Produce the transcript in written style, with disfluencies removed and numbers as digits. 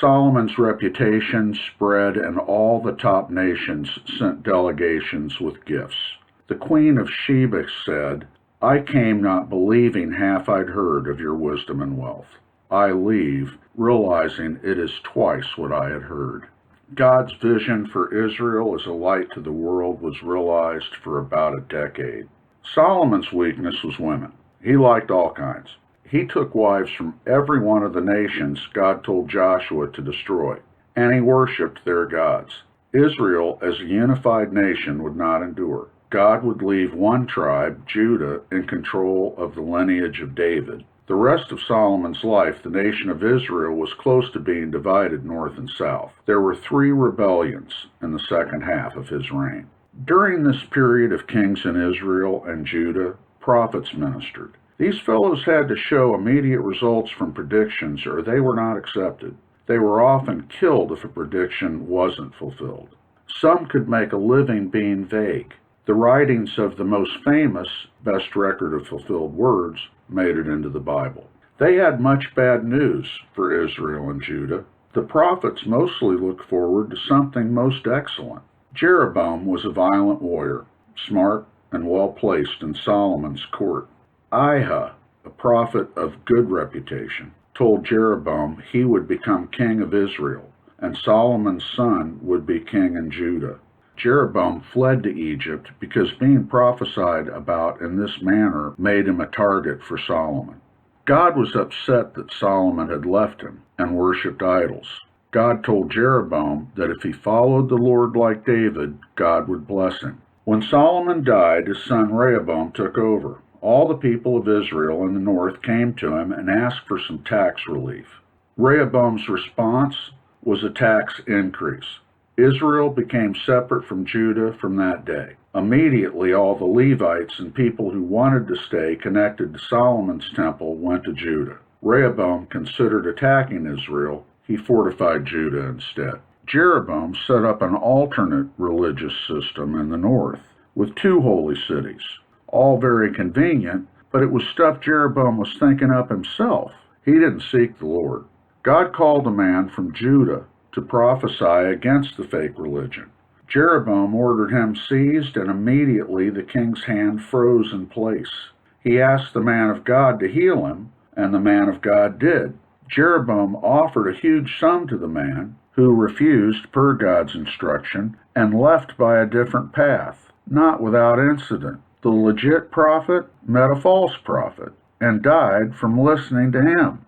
Solomon's reputation spread, and all the top nations sent delegations with gifts. The queen of Sheba said, "I came not believing half I'd heard of your wisdom and wealth. I leave, realizing it is twice what I had heard." God's vision for Israel as a light to the world was realized for about a decade. Solomon's weakness was women. He liked all kinds. He took wives from every one of the nations God told Joshua to destroy, and he worshipped their gods. Israel as a unified nation would not endure. God would leave one tribe, Judah, in control of the lineage of David. The rest of Solomon's life, the nation of Israel was close to being divided north and south. There were 3 rebellions in the second half of his reign. During this period of kings in Israel and Judah, prophets ministered. These fellows had to show immediate results from predictions, or they were not accepted. They were often killed if a prediction wasn't fulfilled. Some could make a living being vague. The writings of the most famous, best record of fulfilled words, made it into the Bible. They had much bad news for Israel and Judah. The prophets mostly looked forward to something most excellent. Jeroboam was a violent warrior, smart and well placed in Solomon's court. Ahijah, a prophet of good reputation, told Jeroboam he would become king of Israel, and Solomon's son would be king in Judah. Jeroboam fled to Egypt because being prophesied about in this manner made him a target for Solomon. God was upset that Solomon had left him and worshipped idols. God told Jeroboam that if he followed the Lord like David, God would bless him. When Solomon died, his son Rehoboam took over. All the people of Israel in the north came to him and asked for some tax relief. Rehoboam's response was a tax increase. Israel became separate from Judah from that day. Immediately, all the Levites and people who wanted to stay connected to Solomon's temple went to Judah. Rehoboam considered attacking Israel. He fortified Judah instead. Jeroboam set up an alternate religious system in the north with 2 holy cities. All very convenient, but it was stuff Jeroboam was thinking up himself. He didn't seek the Lord. God called a man from Judah to prophesy against the fake religion. Jeroboam ordered him seized, and immediately the king's hand froze in place. He asked the man of God to heal him, and the man of God did. Jeroboam offered a huge sum to the man, who refused per God's instruction, and left by a different path, not without incident. The legit prophet met a false prophet and died from listening to him.